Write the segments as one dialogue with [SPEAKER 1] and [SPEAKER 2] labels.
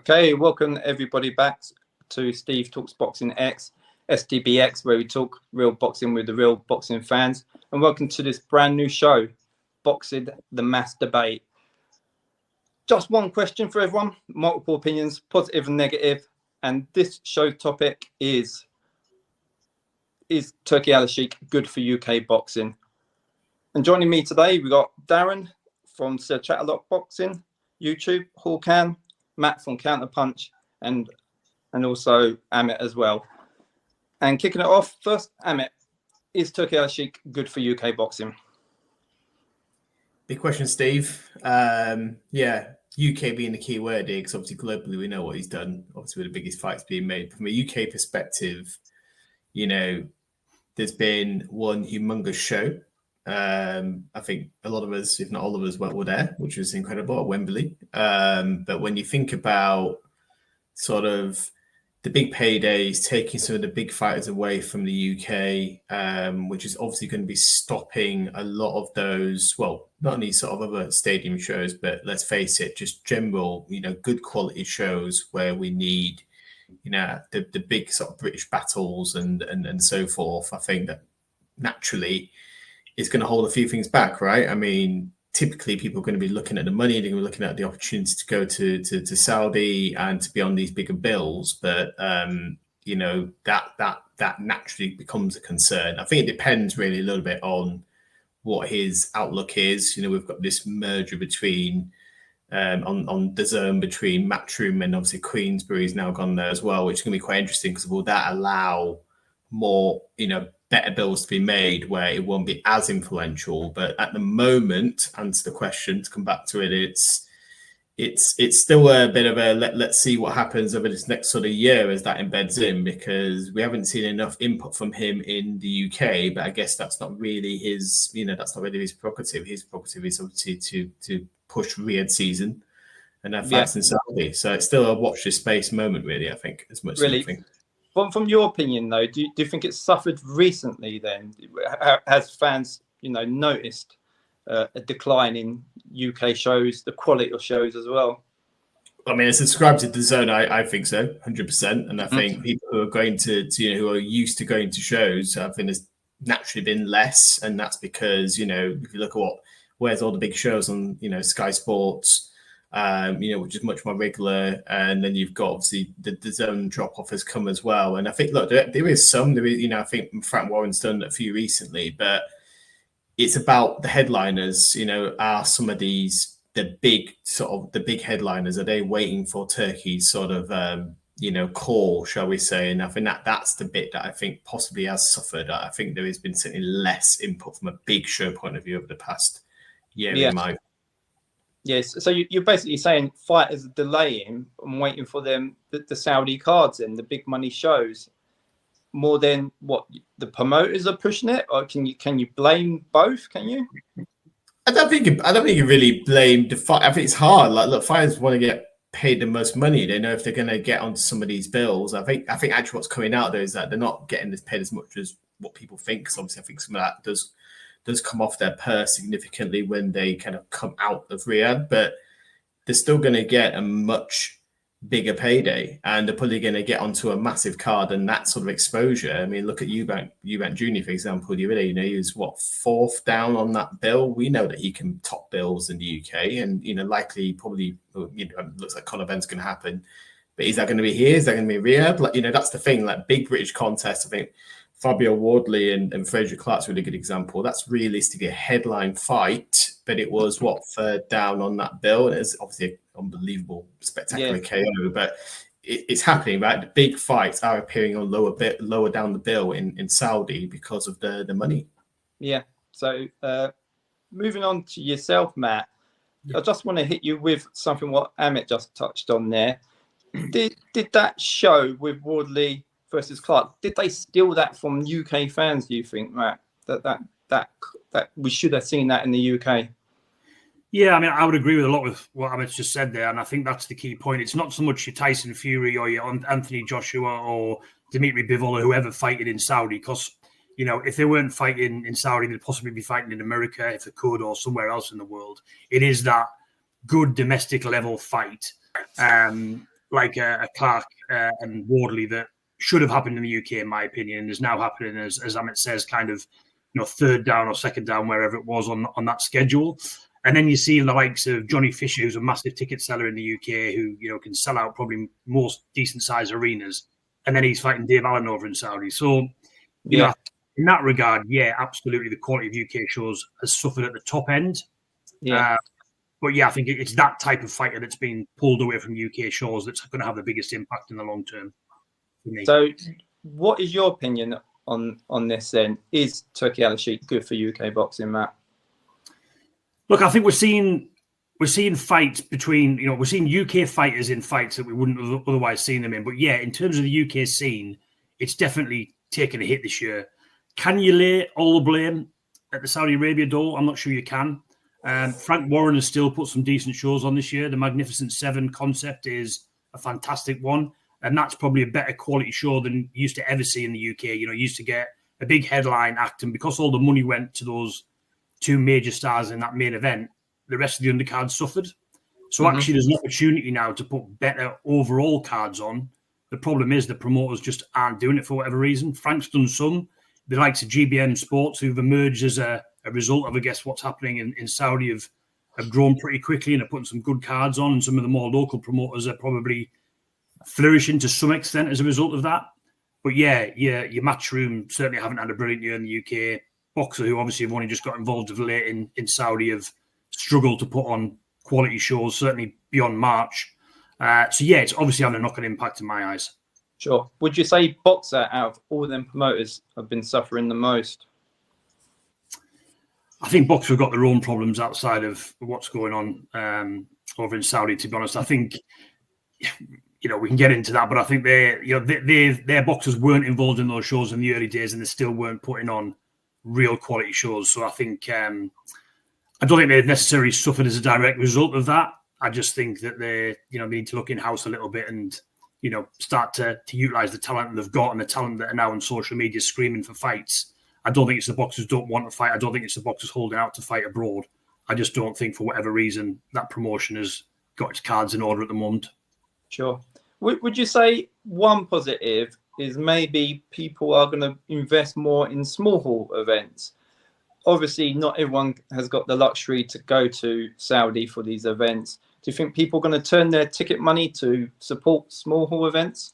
[SPEAKER 1] Okay, welcome everybody back to Steve Talks Boxing X, STBX, where we talk real boxing with the real boxing fans. And welcome to this brand new show, Boxing the Mass Debate. Just one question for everyone, multiple opinions, positive and negative. And this show topic is Turki Alalshikh good for UK boxing? And joining me today, we've got Darren from Sir Chatterlock Boxing, YouTube, Håkan, Matt from Counterpunch, and also Amit as well. And kicking it off first, Amit, is Turki Alalshikh good for UK boxing?
[SPEAKER 2] Big question, Steve. UK being the key word here, because obviously globally we know what he's done. Obviously, with the biggest fights being made. From a UK perspective, there's been one humongous show. I think a lot of us, if not all of us, were there, which was incredible at Wembley. But when you think about sort of the big paydays, taking some of the big fighters away from the UK, which is obviously going to be stopping a lot of those, well, not only sort of other stadium shows, but let's face it, just general, good quality shows where we need, the big sort of British battles and so forth. I think that naturally is going to hold a few things back, right? I mean, typically people are going to be looking at the money, they're going to be looking at the opportunity to go to Saudi and to be on these bigger bills. But, that naturally becomes a concern. I think it depends really a little bit on what his outlook is. We've got this merger between, on the zone between Matchroom and obviously Queensbury's now gone there as well, which is going to be quite interesting because will that allow more, better bills to be made where it won't be as influential. But at the moment, answer the question, to come back to it, it's still a bit of a let's see what happens over this next sort of year as that embeds in, because we haven't seen enough input from him in the UK. But I guess that's not really his, that's not really his prerogative. His prerogative is obviously to push Riyadh season and have fights in Saudi. So it's still a watch this space moment, really, I think, as much as anything.
[SPEAKER 1] From your opinion, though, do you think it's suffered recently then? Has fans, noticed a decline in UK shows, the quality of shows as well?
[SPEAKER 2] I mean, subscribe to the zone. I think so, 100%. And I think people who are going to who are used to going to shows, I think there's naturally been less. And that's because, if you look at where's all the big shows on, Sky Sports, which is much more regular, and then you've got obviously the zone drop off has come as well. And I think, look, there is, I think Frank Warren's done a few recently, but it's about the headliners. Are some of these the big headliners? Are they waiting for Turkey's sort of call, shall we say? And I think that's the bit that I think possibly has suffered. I think there has been certainly less input from a big show point of view over the past year in my.
[SPEAKER 1] Yes, so you're basically saying fighters are delaying and waiting for them the Saudi cards and the big money shows more than what the promoters are pushing it, or can you blame both? Can you?
[SPEAKER 2] I don't think you really blame the fight. I think it's hard. Like, look, fighters want to get paid the most money. They know if they're going to get onto some of these bills. I think actually what's coming out there is that they're not getting paid as much as what people think. Because obviously, I think some of that does come off their purse significantly when they kind of come out of Riyadh, but they're still going to get a much bigger payday, and they're probably going to get onto a massive card and that sort of exposure. I mean, look at Eubank Jr., for example. He was fourth down on that bill. We know that he can top bills in the UK, and likely probably looks like Conor Benn's going to happen. But is that going to be here? Is that going to be Riyadh? Like, that's the thing. Like, big British contest, I think Fabio Wardley and Fraser Clark's a really good example. That's realistically a headline fight, but it was third down on that bill, and it's obviously an unbelievable, spectacular KO. But it's happening, right? The big fights are appearing on lower down the bill in Saudi because of the money.
[SPEAKER 1] Yeah. So moving on to yourself, Matt, I just want to hit you with something what Amit just touched on there. Did that show with Wardley versus Clark, did they steal that from UK fans, do you think, Matt? That we should have seen that in the UK?
[SPEAKER 3] Yeah, I mean, I would agree with a lot with what Amit's just said there, and I think that's the key point. It's not so much your Tyson Fury or your Anthony Joshua or Dimitri Bivol or whoever fighting in Saudi, because, if they weren't fighting in Saudi, they'd possibly be fighting in America if they could, or somewhere else in the world. It is that good domestic level fight, like a Clark and Wardley that should have happened in the UK, in my opinion, and is now happening, as Amit says, kind of, third down or second down, wherever it was on that schedule. And then you see the likes of Johnny Fisher, who's a massive ticket seller in the UK, who can sell out probably most decent sized arenas, and then he's fighting Dave Allen over in Saudi. So, in that regard, yeah, absolutely, the quality of UK shows has suffered at the top end.
[SPEAKER 1] Yeah.
[SPEAKER 3] But yeah, I think it's that type of fighter that's been pulled away from UK shows that's going to have the biggest impact in the long term.
[SPEAKER 1] So, what is your opinion on this then? Is Turki Alalshikh good for UK boxing, Matt?
[SPEAKER 3] Look, I think we're seeing fights between, we're seeing UK fighters in fights that we wouldn't have otherwise seen them in. But yeah, in terms of the UK scene, it's definitely taken a hit this year. Can you lay all the blame at the Saudi Arabia door? I'm not sure you can. Frank Warren has still put some decent shows on this year. The Magnificent Seven concept is a fantastic one. And that's probably a better quality show than you used to ever see in the UK. You used to get a big headline act, and because all the money went to those two major stars in that main event, the rest of the undercard suffered. So actually there's an opportunity now to put better overall cards on. The problem is the promoters just aren't doing it for whatever reason. Frank's done some. The likes of GBM Sports, who've emerged as a result of, I guess, what's happening in Saudi, have grown pretty quickly and are putting some good cards on. And some of the more local promoters are probably flourishing to some extent as a result of that. But yeah, your Matchroom certainly haven't had a brilliant year in the UK. Boxer, who obviously have only just got involved of late in Saudi, have struggled to put on quality shows, certainly beyond March. So yeah, it's obviously having a knock-on impact in my eyes.
[SPEAKER 1] Sure. Would you say Boxer, out of all them promoters, have been suffering the most?
[SPEAKER 3] I think Boxer have got their own problems outside of what's going on over in Saudi, to be honest. I think, we can get into that, but I think their boxers weren't involved in those shows in the early days, and they still weren't putting on real quality shows. So I think I don't think they've necessarily suffered as a direct result of that. I just think that they need to look in-house a little bit and start to utilize the talent they've got and the talent that are now on social media screaming for fights. I don't think it's the boxers don't want to fight. I don't think it's the boxers holding out to fight abroad. I just don't think, for whatever reason, that promotion has got its cards in order at the moment.
[SPEAKER 1] Sure. Would you say one positive is maybe people are going to invest more in small hall events? Obviously, not everyone has got the luxury to go to Saudi for these events. Do you think people are going to turn their ticket money to support small hall events?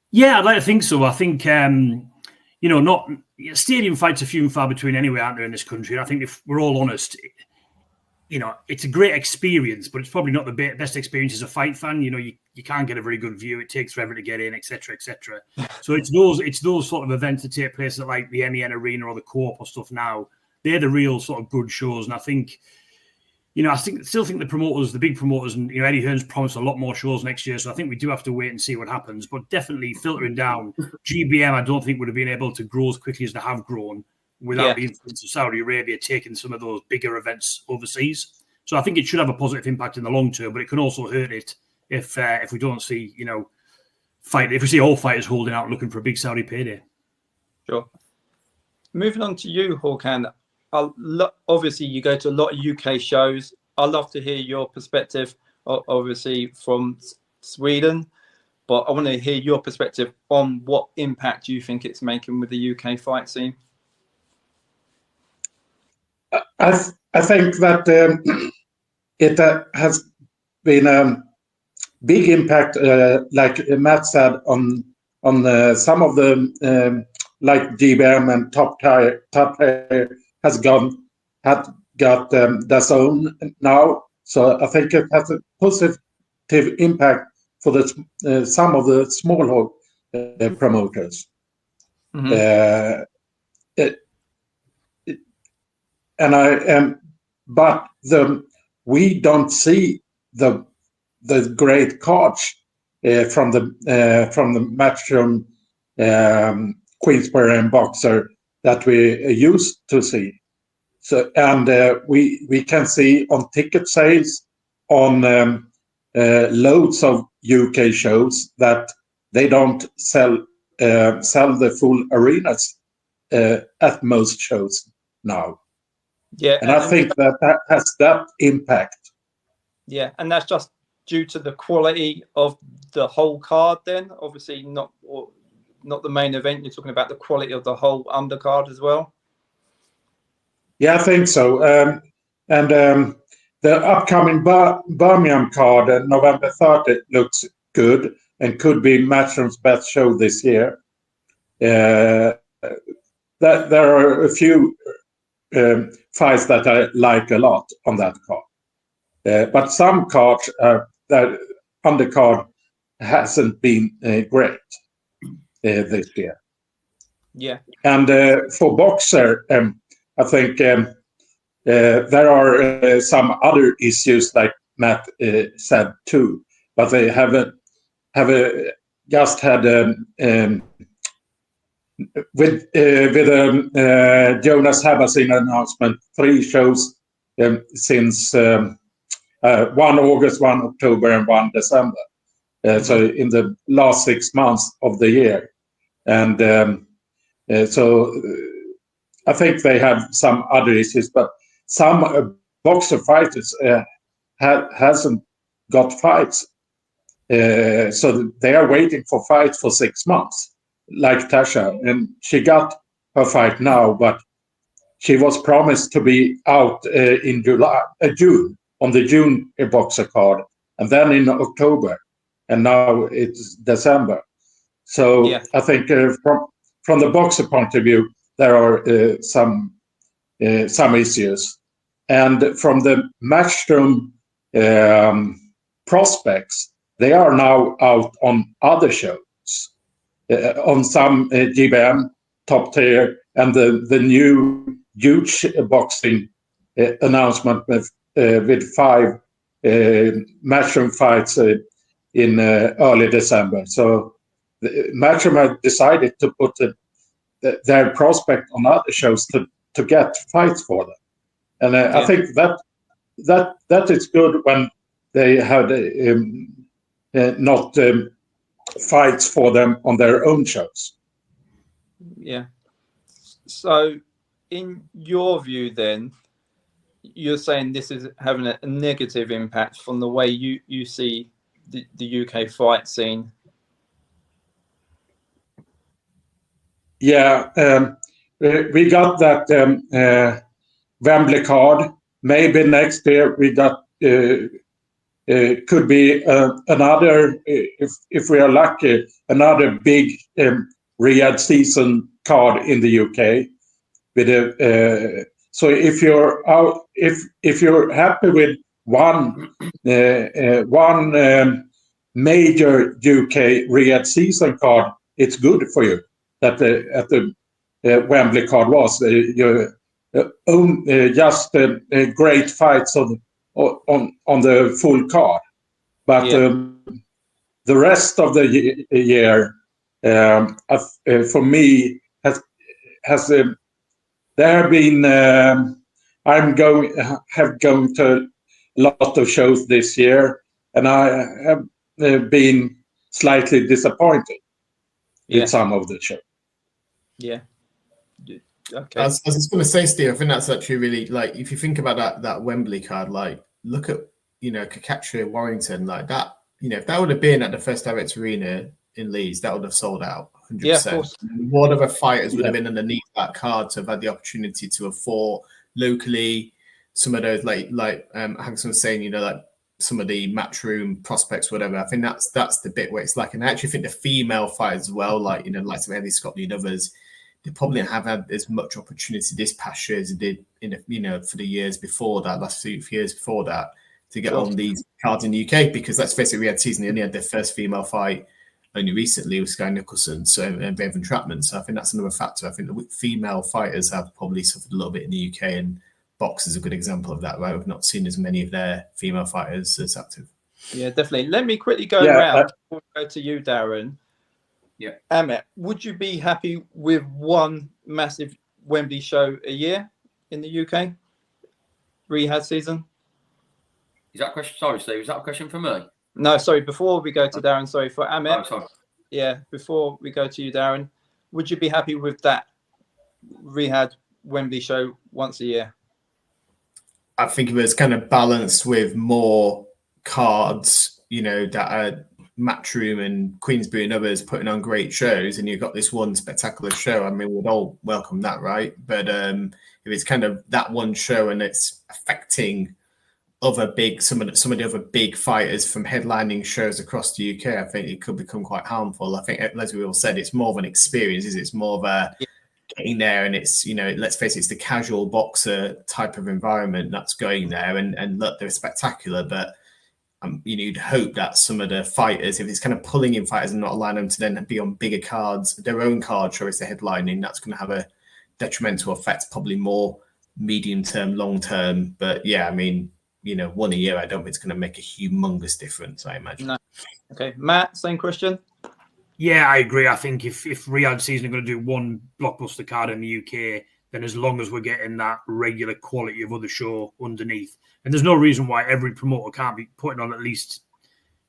[SPEAKER 3] Yeah, I'd like to think so. I think, not stadium fights are few and far between anyway, aren't there, in this country? I think if we're all honest, it's a great experience, but it's probably not the best experience as a fight fan. You can't get a very good view. It takes forever to get in, etc., etc. So it's those sort of events that take place at like the MEN Arena or the Co-op or stuff now. They're the real sort of good shows. And I think, still think the promoters, the big promoters, and Eddie Hearn's promised a lot more shows next year. So I think we do have to wait and see what happens. But definitely filtering down, GBM, I don't think would have been able to grow as quickly as they have grown without the influence of Saudi Arabia taking some of those bigger events overseas. So I think it should have a positive impact in the long term, but it can also hurt it if we don't see, if we see all fighters holding out looking for a big Saudi payday.
[SPEAKER 1] Sure. Moving on to you, Håkan. Obviously, you go to a lot of UK shows. I'd love to hear your perspective, obviously, from Sweden, but I want to hear your perspective on what impact you think it's making with the UK fight scene.
[SPEAKER 4] I think that it has been a big impact, like Matt said, on some of the like GBM and Top Tier had got their own now. So I think it has a positive impact for the some of the small promoters. Mm-hmm. We don't see the great cards from the Matchroom, Queensberry and Boxer that we used to see. So we can see on ticket sales on loads of UK shows that they don't sell the full arenas at most shows now.
[SPEAKER 1] Yeah,
[SPEAKER 4] and I think that has that impact.
[SPEAKER 1] Yeah, and that's just due to the quality of the whole card then? Obviously not the main event. You're talking about the quality of the whole undercard as well?
[SPEAKER 4] Yeah, I think so. The upcoming Birmingham card, November 30th, looks good and could be Matchroom's best show this year. There are a few fights that I like a lot on that card. But some cards, that undercard hasn't been great this year.
[SPEAKER 1] Yeah.
[SPEAKER 4] And for Boxer, I think there are some other issues, like Matt said too, but they just had with Jonas Habasin announcement, 3 shows since 1 August, 1 October, and 1 December. So in the last 6 months of the year, and so I think they have some other issues, but some boxer fighters hasn't got fights, so they are waiting for fights for 6 months, like Tasha, and she got her fight now, but she was promised to be out in June, on the June boxer card, and then in October, and now it's December. So
[SPEAKER 1] Yeah.
[SPEAKER 4] I think from the boxer point of view, there are some issues, and from the Matchroom prospects, they are now out on other shows, on some GBM top tier, and the new huge boxing announcement with 5 Matchroom fights in early December. So Matchroom have decided to put their prospect on other shows to get fights for them, and I think that is good when they had not fights for them on their own shows.
[SPEAKER 1] Yeah. So, in your view, then, you're saying this is having a negative impact from the way you see the UK fight scene?
[SPEAKER 4] Yeah, we got that Wembley card. Maybe next year we got could be another, if we are lucky, another big Riyadh season card in the UK. With so if you're out, if you're happy with one major UK Riyadh season card, it's good for you that at the Wembley card was just great fights on the full card, but the rest of the year, for me, has there have been have gone to a lot of shows this year, and I have been slightly disappointed with some of the shows.
[SPEAKER 1] Yeah. Okay.
[SPEAKER 2] I was just going to say, Steve, I think that's actually really, like, if you think about that Wembley card, like, look at, Kakatria Warrington, like that, if that would have been at the First Direct Arena in Leeds, that would have sold out 100%.
[SPEAKER 1] Yeah, of course.
[SPEAKER 2] What other fighters would have been underneath that card to have had the opportunity to afford locally some of those, like Håkan was saying, like some of the Matchroom prospects, whatever. I think that's the bit where it's like, and I actually think the female fighters as well, like, like some Eddie Scotty and others, they probably haven't had as much opportunity this past year as they did for the years before that, last few years before that, to get on these cards in the UK, because let's face it, Riyadh season only had their first female fight only recently with Sky Nicholson, and Bevan Trapman. So I think that's another factor. I think the female fighters have probably suffered a little bit in the UK, and box is a good example of that, right? We've not seen as many of their female fighters as active.
[SPEAKER 1] Yeah, definitely. Let me quickly go around before we go to you, Darren.
[SPEAKER 5] Yeah.
[SPEAKER 1] Amit, would you be happy with one massive Wembley show a year in the UK? Riyadh season?
[SPEAKER 5] Is that a question? Sorry, Steve, is that a question for me?
[SPEAKER 1] No, sorry. Before we go to Darren, sorry, for Amit.
[SPEAKER 5] Oh, sorry.
[SPEAKER 1] Yeah, before we go to you, Darren, would you be happy with that Riyadh Wembley show once a year?
[SPEAKER 2] I think it was kind of balanced with more cards that are Matchroom and Queensbury and others putting on great shows, and you've got this one spectacular show. I mean, we'd all welcome that, right? But if it's kind of that one show and it's affecting some of the other big fighters from headlining shows across the UK, I think it could become quite harmful. I think, as we all said, it's more of an experience. It's more of a getting there, and it's let's face it, it's the casual boxer type of environment that's going there, and look, they're spectacular, but you'd hope that some of the fighters, if it's kind of pulling in fighters and not allowing them to then be on bigger cards, their own card show as they're headlining, that's going to have a detrimental effect, probably more medium term, long term. But yeah, I mean, one a year, I don't think it's going to make a humongous difference, I imagine.
[SPEAKER 1] No. Okay, Matt, same question.
[SPEAKER 3] Yeah, I agree. I think if Riyadh season are going to do one blockbuster card in the UK, then as long as we're getting that regular quality of other show underneath, and there's no reason why every promoter can't be putting on at least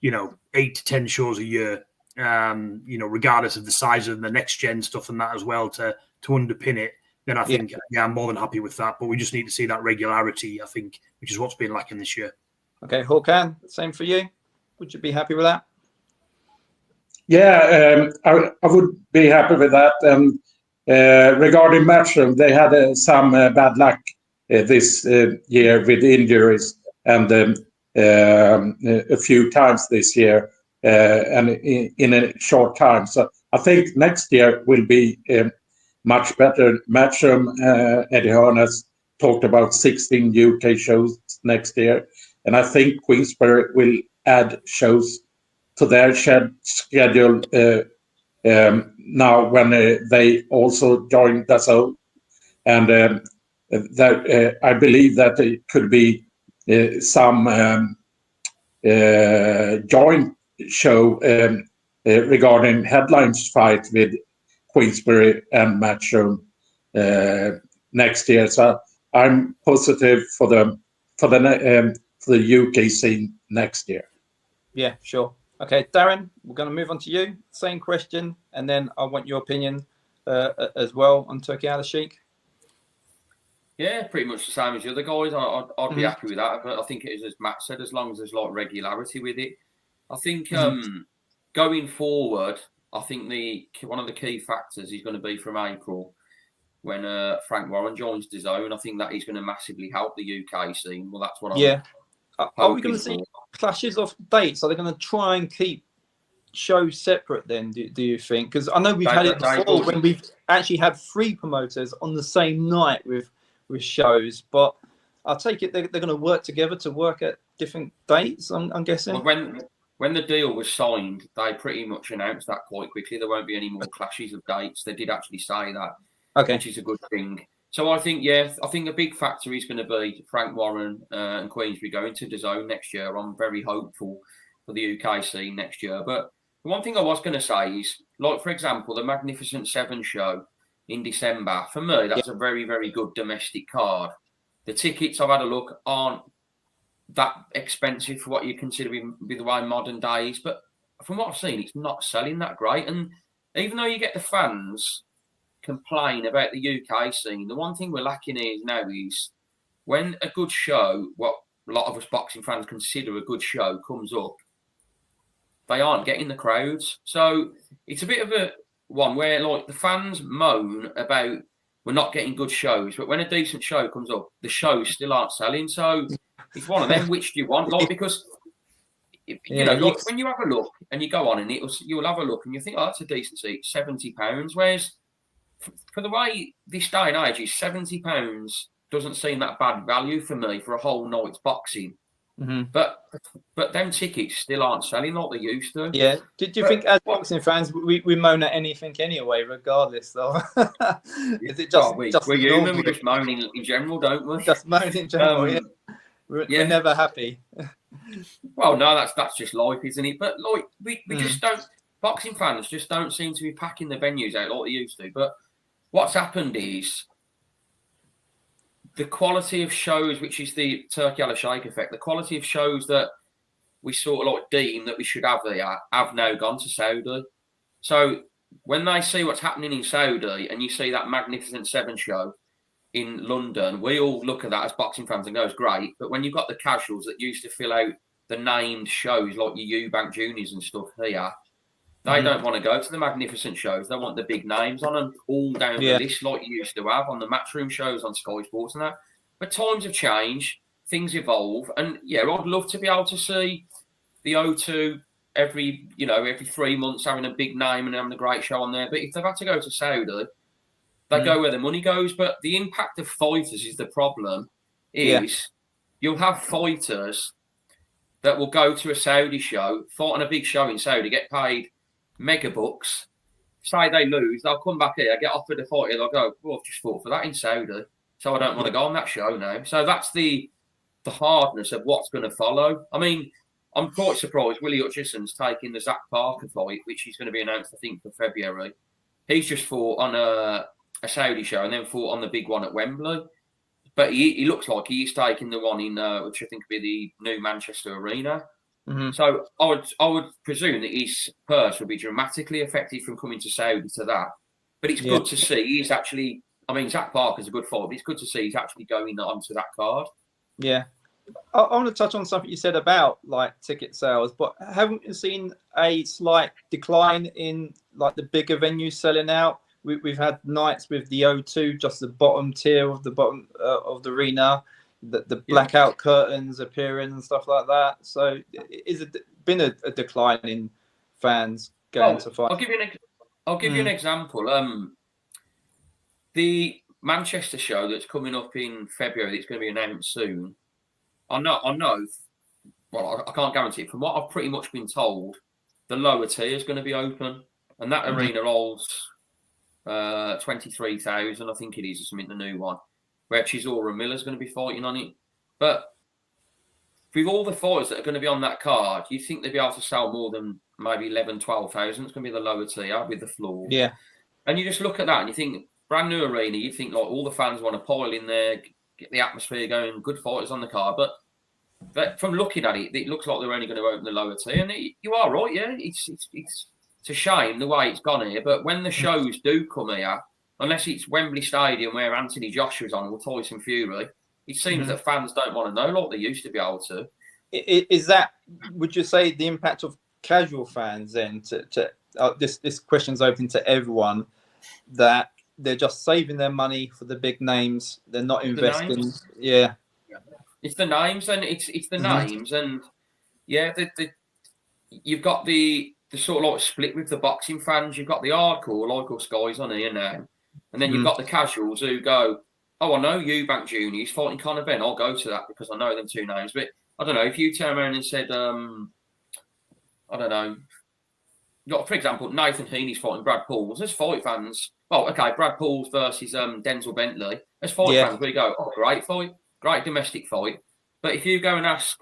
[SPEAKER 3] 8 to 10 shows a year, regardless of the size of the next gen stuff and that as well to underpin it. Then I think I'm more than happy with that. But we just need to see that regularity, I think, which is what's been lacking this year.
[SPEAKER 1] Okay, Håkan, same for you. Would you be happy with that?
[SPEAKER 4] Yeah, I would be happy with that. Regarding Matchroom, they had some bad luck this year with injuries, and a few times this year, and in a short time. So I think next year will be much better. Matchroom, Eddie Hearn has talked about 16 UK shows next year, and I think Queensbury will add shows to their schedule now when they also joined DAZN, and that I believe that it could be some joint show regarding headlines fight with Queensbury and Matchroom next year. So I'm positive for the UK scene next year.
[SPEAKER 1] Yeah, sure. Okay, Darren, we're going to move on to you. Same question, and then I want your opinion as well on Turki Alalshikh.
[SPEAKER 5] Yeah, pretty much the same as the other guys. I'd be happy with that. But I think it is, as Matt said, as long as there's regularity with it. I think going forward, I think one of the key factors is going to be from April when Frank Warren joins DAZN. I think that is going to massively help the UK scene. Well, that's what I'm
[SPEAKER 1] Are we going to see clashes of dates? Are they going to try and keep shows separate then, do you think? Because I know we've had it before when we've actually had 3 promoters on the same night with shows, but I take it they're going to work together to work at different dates, I'm guessing.
[SPEAKER 5] Well, when the deal was signed, they pretty much announced that quite quickly. There won't be any more clashes of dates. They did actually say that, which is a good thing. So I think a big factor is going to be Frank Warren and Queensbury going to DAZN next year. I'm very hopeful for the UK scene next year. But the one thing I was going to say is, like, for example, the Magnificent 7 show in December, for me, that's a very, very good domestic card. The tickets, I've had a look, aren't that expensive for what you consider with the way modern days. But from what I've seen, it's not selling that great. And even though you get the fans complain about the UK scene, the one thing we're lacking here now is when a good show, what a lot of us boxing fans consider a good show, comes up, they aren't getting the crowds. So it's a bit of a one where, like, the fans moan about we're not getting good shows, but when a decent show comes up, the shows still aren't selling. So it's one of them. Which do you want? Like, because like when you have a look and you go on and you'll have a look and you think, oh, that's a decent seat, £70. Whereas for the way this day and age is, £70 doesn't seem that bad value for me for a whole night's boxing. But them tickets still aren't selling like they used to.
[SPEAKER 1] Yeah. Do you think, as boxing fans, we moan at anything anyway, regardless, though? Is it just
[SPEAKER 5] we're human? We just moan in general, don't we?
[SPEAKER 1] Just moan in general. We're never happy.
[SPEAKER 5] Well, no, that's just life, isn't it? But like we just don't. Boxing fans just don't seem to be packing the venues out like they used to. But what's happened is the quality of shows, which is the Turki Alalshikh effect, the quality of shows that we sort of like deem that we should have there have now gone to Saudi. So when they see what's happening in Saudi and you see that Magnificent 7 show in London, we all look at that as boxing fans and go, it's great. But when you've got the casuals that used to fill out the named shows like your Eubank Juniors and stuff here, they don't want to go to the magnificent shows. They want the big names on them all down the list like you used to have on the Matchroom shows on Sky Sports and that. But times have changed, things evolve, and I'd love to be able to see the O2 every 3 months having a big name and having a great show on there. But if they've had to go to Saudi, they go where the money goes. But the impact of fighters is the problem. You'll have fighters that will go to a Saudi show, fight on a big show in Saudi, get paid mega bucks. Say they lose, they'll come back here, get offered a fight here, they'll go, well, I've just fought for that in Saudi, so I don't want to go on that show now. So that's the hardness of what's going to follow. I mean, I'm quite surprised Willie Hutchison's taking the Zach Parker fight, which is going to be announced, I think, for February. He's just fought on a Saudi show and then fought on the big one at Wembley. But he looks like he's taking the one in, which I think will be the new Manchester Arena. So I would presume that his purse will be dramatically affected from coming to Saudi to that. But it's good to see he's actually, I mean, Zach Parker's a good fight, but it's good to see he's actually going onto that card. Yeah.
[SPEAKER 1] I want to touch on something you said about like ticket sales, but haven't you seen a slight decline in like the bigger venues selling out? We've had nights with the O2, just the bottom tier of the bottom of the arena, the blackout curtains appearing and stuff like that. So, is it been a decline in fans going to fight?
[SPEAKER 5] I'll give you an example. The Manchester show that's coming up in February, that's going to be announced soon. I know. Well, I can't guarantee it. From what I've pretty much been told, the lower tier is going to be open, and that arena holds 23,000, I think it is, or something, the new one, where Chisora Miller's going to be fighting on it. But with all the fighters that are going to be on that card, you think they'd be able to sell more than maybe 11,000, 12,000. It's going to be the lower tier with the floor.
[SPEAKER 1] Yeah.
[SPEAKER 5] And you just look at that and you think, brand new arena, you think like all the fans want to pile in there, get the atmosphere going, good fighters on the card. But from looking at it, it looks like they're only going to open the lower tier. And you are right, yeah. It's a shame the way it's gone here, but when the shows do come here, unless it's Wembley Stadium where Anthony Joshua's on or Tyson Fury, it seems that fans don't want to know like they used to be able to.
[SPEAKER 1] Is that, would you say, the impact of casual fans then? This question's open to everyone, that they're just saving their money for the big names. They're not investing.
[SPEAKER 5] It's the names, and it's the names, and you've got the sort of like split with the boxing fans. You've got the hardcore, like us guys on here now, and then you've got the casuals who go, oh, I know Eubank Jr. He's fighting Conor Benn. I'll go to that because I know them two names. But I don't know, if you turn around and said, I don't know, for example, Nathan Heaney's fighting Brad Pauls. There's fight fans. Well, okay, Brad Pauls versus Denzel Bentley. There's fight fans where you go, oh, great fight, great domestic fight. But if you go and ask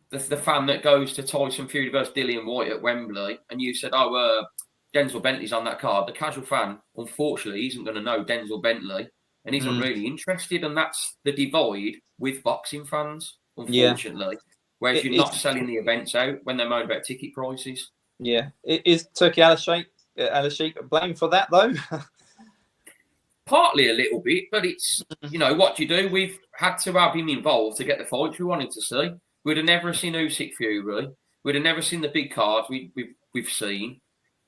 [SPEAKER 5] the fan that goes to Tyson Fury versus Dillian White at Wembley, and you said, oh, Denzel Bentley's on that card, the casual fan, unfortunately, isn't going to know Denzel Bentley and isn't really interested. And that's the divide with boxing fans, unfortunately. Whereas you're not selling the events out when they're moaned about ticket prices.
[SPEAKER 1] Yeah. Is Turki Alalshikh blamed for that, though?
[SPEAKER 5] Partly a little bit, but it's, what do you do? We've had to have him involved to get the fights we wanted to see. We'd have never seen Usyk Fury. We'd have never seen the big cards we've seen.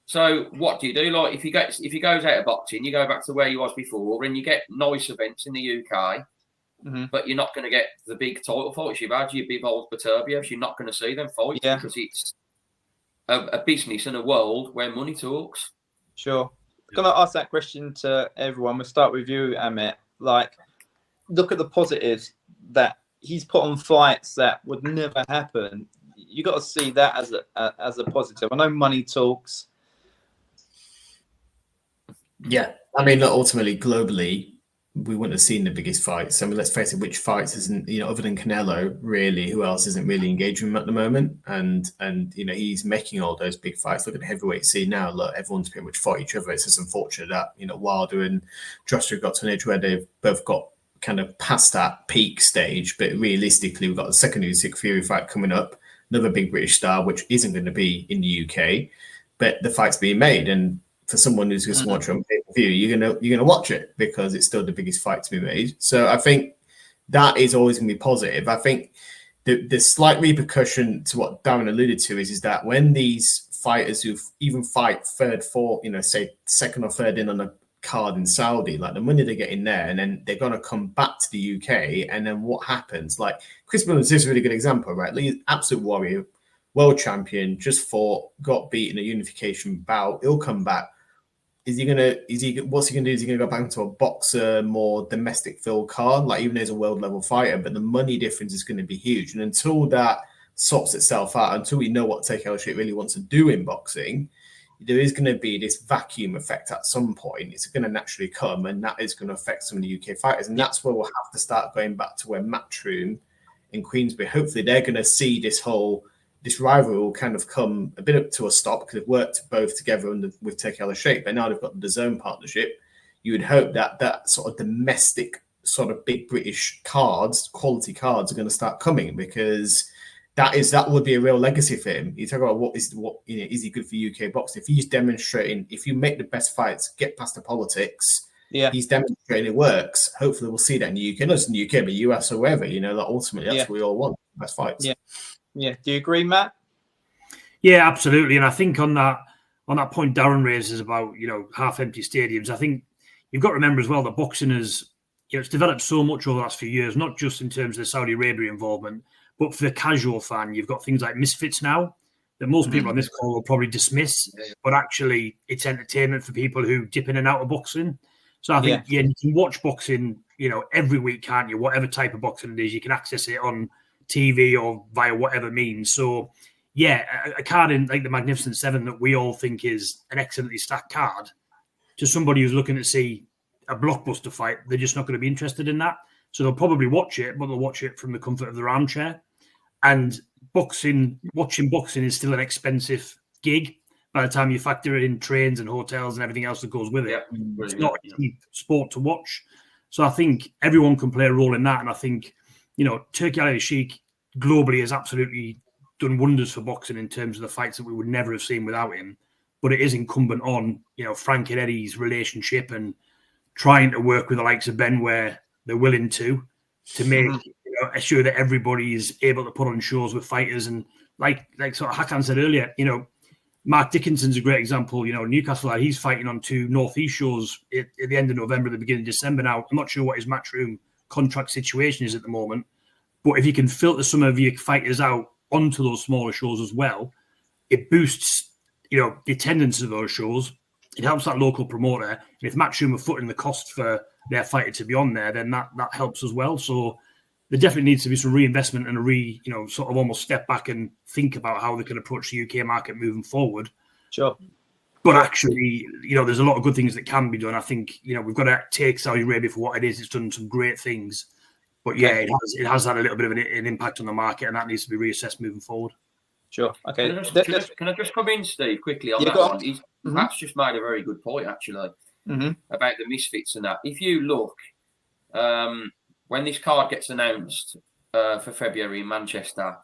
[SPEAKER 5] So what do you do? Like if he goes out of boxing, you go back to where you was before, and you get nice events in the UK, but you're not going to get the big title fights you've had. Your Bivol Beterbievs, you're not going to see them fights because it's a business and a world where money talks.
[SPEAKER 1] Sure. I'm going to ask that question to everyone. We'll start with you, Amit. Like, look at the positives that he's put on fights that would never happen. You got to see that as a positive. I know money talks.
[SPEAKER 2] Yeah, I mean, look, ultimately, globally, we wouldn't have seen the biggest fights. I mean, let's face it, which fights isn't, other than Canelo, really, who else isn't really engaging him at the moment? And he's making all those big fights. Look at the heavyweight scene now. Look, everyone's pretty much fought each other. It's just unfortunate that, Wilder and Joshua got to an age where they've both got kind of past that peak stage. But realistically, we've got the second Usyk Fury fight coming up, another big British star, which isn't going to be in the UK, but the fight's being made. And for someone who's going to watch on pay-per-view, you're gonna watch it because it's still the biggest fight to be made. So I think that is always going to be positive. I think the slight repercussion to what Darren alluded to is that when these fighters who even fight third, fourth, say second or third in on a card in Saudi, like the money they get in there, and then they're going to come back to the UK, and then what happens? Like Chris Miller's is a really good example, right? He's absolute warrior, world champion, just fought, got beat in a unification bout. He'll come back. What's he gonna do? Is he gonna go back into a boxer, more domestic field card? Like even though he's a world level fighter, but the money difference is going to be huge. And until that sorts itself out, until we know what Turki Alalshikh really wants to do in boxing, there is going to be this vacuum effect at some point. It's going to naturally come, and that is going to affect some of the UK fighters. And that's where we'll have to start going back to where Matchroom in Queensbury, hopefully they're going to see this rivalry will kind of come a bit up to a stop because they've worked both together with Turki Alalshikh, but now they've got the DAZN partnership. You would hope that sort of domestic sort of big British cards, quality cards, are going to start coming, because that would be a real legacy for him. You talk about is he good for UK boxing? If he's demonstrating, if you make the best fights, get past the politics, he's demonstrating it works. Hopefully we'll see that in the UK, not just in the UK, but US or wherever, like ultimately that's what we all want, best fights.
[SPEAKER 1] Yeah. Do you agree, Matt?
[SPEAKER 3] Yeah, absolutely. And I think on that point Darren raises about, half empty stadiums, I think you've got to remember as well that boxing has, it's developed so much over the last few years, not just in terms of the Saudi Arabia involvement, but for the casual fan, you've got things like Misfits now that most people on this call will probably dismiss, but actually it's entertainment for people who dip in and out of boxing. So I think, you can watch boxing, every week, can't you? Whatever type of boxing it is, you can access it on TV or via whatever means. So, a card in like the Magnificent Seven that we all think is an excellently stacked card, to somebody who's looking to see a blockbuster fight, they're just not going to be interested in that. So they'll probably watch it, but they'll watch it from the comfort of their armchair. And watching boxing is still an expensive gig by the time you factor in trains and hotels and everything else that goes with it. It's not a cheap sport to watch. So I think everyone can play a role in that. And I think, Turki Alalshikh globally has absolutely done wonders for boxing in terms of the fights that we would never have seen without him. But it is incumbent on, Frank and Eddie's relationship and trying to work with the likes of Ben where they're willing to make sure that everybody is able to put on shows with fighters. And like sort of Håkan said earlier, Mark Dickinson's a great example. Newcastle, he's fighting on 2 Northeast shows at the end of November, the beginning of December. Now, I'm not sure what his Matchroom contract situation is at the moment, but if you can filter some of your fighters out onto those smaller shows as well, it boosts, the attendance of those shows. It helps that local promoter. And if Matchroom are footing the cost for their fighter to be on there, then that helps as well. So there definitely needs to be some reinvestment and sort of almost step back and think about how they can approach the UK market moving forward.
[SPEAKER 1] Sure.
[SPEAKER 3] But actually, there's a lot of good things that can be done. I think, we've got to take Saudi Arabia for what it is. It's done some great things. But it has had a little bit of an impact on the market, and that needs to be reassessed moving forward.
[SPEAKER 1] Sure. Okay.
[SPEAKER 5] Can I just come in, Steve, quickly on that one? Matt's just made a very good point, actually, about the Misfits and that. If you look, when this card gets announced for February in Manchester,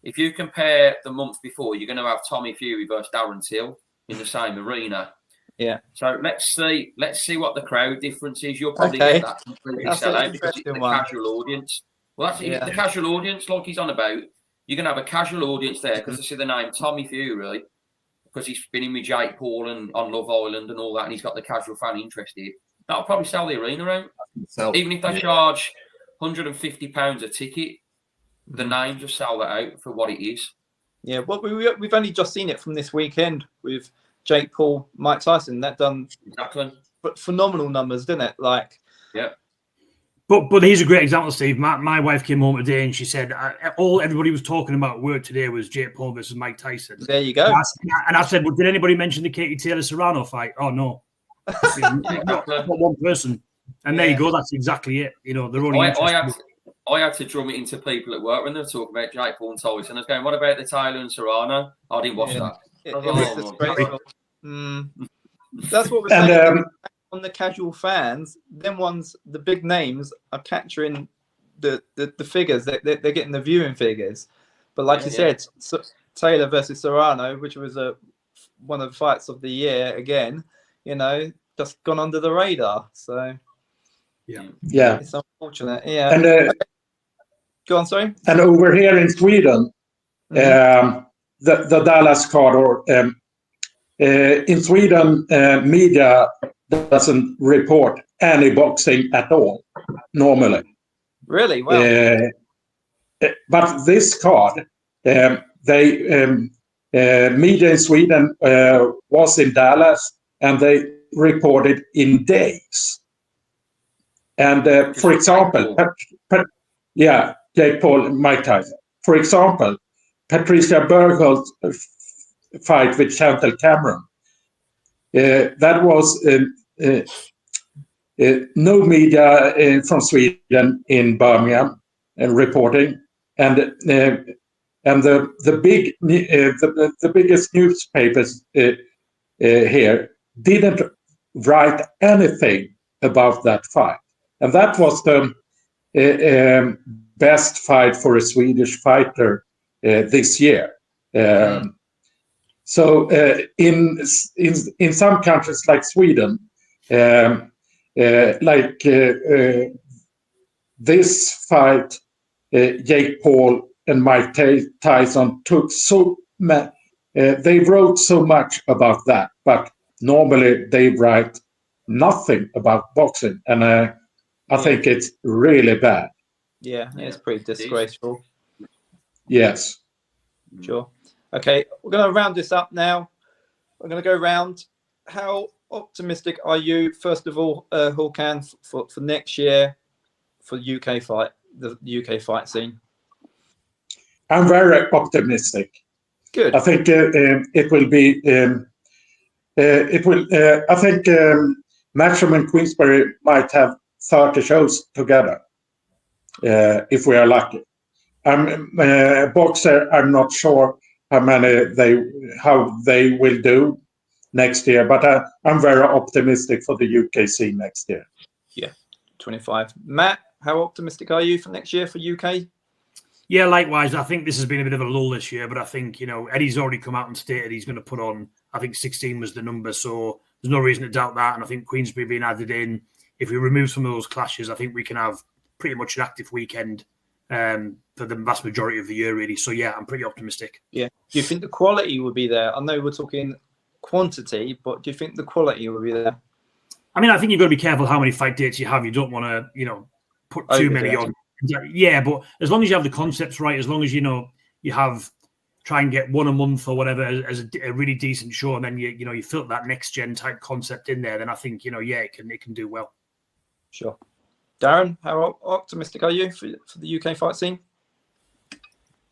[SPEAKER 5] if you compare the month before, you're going to have Tommy Fury versus Darren Till in the same arena.
[SPEAKER 1] Yeah.
[SPEAKER 5] So let's see what the crowd difference is. You'll probably get that completely sell out because it's the casual audience. Well, that's the casual audience, like he's on about. You're going to have a casual audience there because they see the name Tommy Fury, because he's been in with Jake Paul and on Love Island and all that, and he's got the casual fan interested. That'll probably sell the arena out. Even if they charge £150 a ticket, the name just sell that out for what it is.
[SPEAKER 1] Yeah, well, we've only just seen it from this weekend with Jake Paul, Mike Tyson. That done phenomenal numbers, didn't it?
[SPEAKER 3] But here's a great example, Steve. My wife came home today and she said everybody was talking about work today was Jake Paul versus Mike Tyson.
[SPEAKER 1] There you go.
[SPEAKER 3] And I said, well, did anybody mention the Katie Taylor-Serrano fight? Oh, no. not one person. And there you go. That's exactly it. They're only
[SPEAKER 5] I had to drum it into people at work when they were talking about Jake Paul and Tyson. I was going, what about the Taylor and Serrano? I didn't watch that.
[SPEAKER 1] That's what we're saying. On the casual fans, them ones, the big names are capturing the figures. They're getting the viewing figures. But like you said, Taylor versus Serrano, which was one of the fights of the year again, just gone under the radar. So
[SPEAKER 4] yeah,
[SPEAKER 1] it's unfortunate. Yeah.
[SPEAKER 4] And
[SPEAKER 1] Go on, sorry.
[SPEAKER 4] And over here in Sweden, the Dallas card, or in Sweden, media doesn't report any boxing at all normally.
[SPEAKER 1] Really? Wow.
[SPEAKER 4] But this card, media in Sweden was in Dallas, and they reported in days. And for example, Jake Paul, Mike Tyson. For example, Patricia Bergholt's fight with Chantal Cameron. That was no media from Sweden in Birmingham reporting, and the biggest newspapers here didn't write anything about that fight, and that was the best fight for a Swedish fighter this year. So in some countries like Sweden, this fight, Jake Paul and Mike Tyson took they wrote so much about that, but normally they write nothing about boxing, and I think it's really bad.
[SPEAKER 1] Yeah, it's pretty disgraceful.
[SPEAKER 4] Yes.
[SPEAKER 1] Sure. Okay, we're going to round this up now. We're going to go round. How optimistic are you, first of all, Håkan, for next year for the UK fight scene?
[SPEAKER 4] I'm very optimistic.
[SPEAKER 1] Good.
[SPEAKER 4] I think it will be. I think Matchroom and Queensberry might have 30 shows together if we are lucky. Boxer, I'm not sure how they will do next year, but I'm very optimistic for the UK scene next year.
[SPEAKER 1] Yeah, 25. Matt, how optimistic are you for next year for UK?
[SPEAKER 3] Yeah, likewise. I think this has been a bit of a lull this year, but I think, Eddie's already come out and stated he's going to put on, I think 16 was the number, so there's no reason to doubt that. And I think Queensberry being added in, if we remove some of those clashes, I think we can have pretty much an active weekend for the vast majority of the year, really. So, yeah, I'm pretty optimistic.
[SPEAKER 1] Yeah. Do you think the quality will be there? I know we're talking quantity, but do you think the quality will be there?
[SPEAKER 3] I mean, I think you've got to be careful how many fight dates you have. You don't want to, put too many on. Yeah, but as long as you have the concepts right, as long as, you have try and get one a month or whatever as a really decent show, and then you filter that next gen type concept in there, then I think, it can do well.
[SPEAKER 1] Sure. Darren, how optimistic are you for the UK fight scene?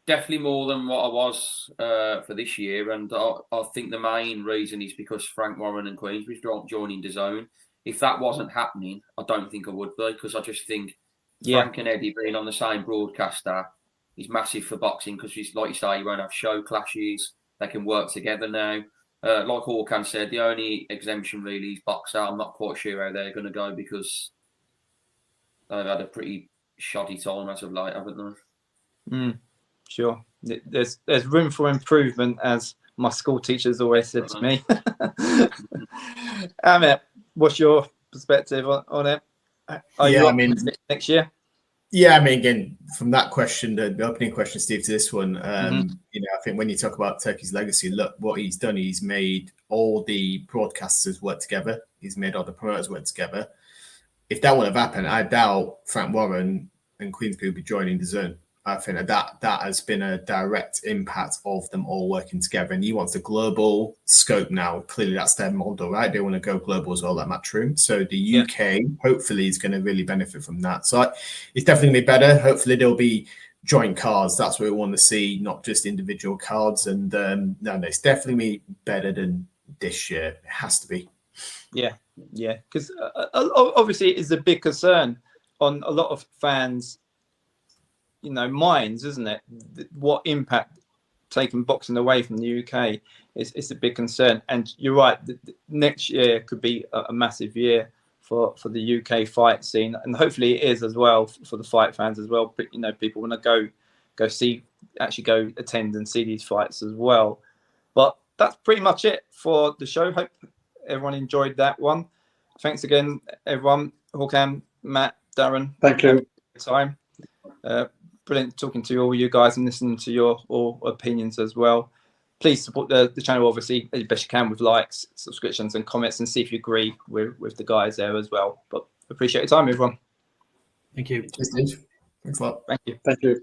[SPEAKER 5] Definitely more than what I was for this year, and I think the main reason is because Frank Warren and Queensberry's joining DAZN. If that wasn't happening, I don't think I would be, because I just think Frank and Eddie being on the same broadcaster is massive for boxing, because, like you say, you won't have show clashes. They can work together now. Like Håkan said, the only exemption really is Boxer. I'm not quite sure how they're going to go, because they've had a pretty shoddy time as of late, haven't they?
[SPEAKER 1] Sure. There's room for improvement, as my school teachers always said to me. Amit, what's your perspective on it? Are you optimistic next year?
[SPEAKER 2] Yeah, I mean, again, from that question, the opening question, Steve, to this one, I think when you talk about Turkey's legacy, look what he's done. He's made all the broadcasters work together. He's made all the promoters work together. If that would have happened, I doubt Frank Warren and Queensberry would be joining DAZN. I think that has been a direct impact of them all working together. And he wants a global scope now. Clearly, that's their model, right? They want to go global as well, that Matchroom. So the UK, hopefully, is going to really benefit from that. So it's definitely going to be better. Hopefully, there'll be joint cards. That's what we want to see, not just individual cards. And no, it's definitely better than this year. It has to be.
[SPEAKER 1] Yeah. Because obviously, it is a big concern on a lot of fans' minds, isn't it? What impact taking boxing away from the UK is a big concern. And you're right, next year could be a massive year for the UK fight scene, and hopefully it is as well for the fight fans as well. But, people want to go attend and see these fights as well. But that's pretty much it for the show. Hope everyone enjoyed that one. Thanks again, everyone. Håkan, Matt, Darren.
[SPEAKER 4] Thank you.
[SPEAKER 1] Time. brilliant talking to all you guys and listening to your all opinions as well. Please support the channel, obviously, as best you can with likes, subscriptions, and comments, and see if you agree with the guys there as well. But appreciate your time, everyone.
[SPEAKER 3] Thank you.
[SPEAKER 2] Cheers, Steve. Thanks a lot.
[SPEAKER 1] Thank you.
[SPEAKER 4] Thank you.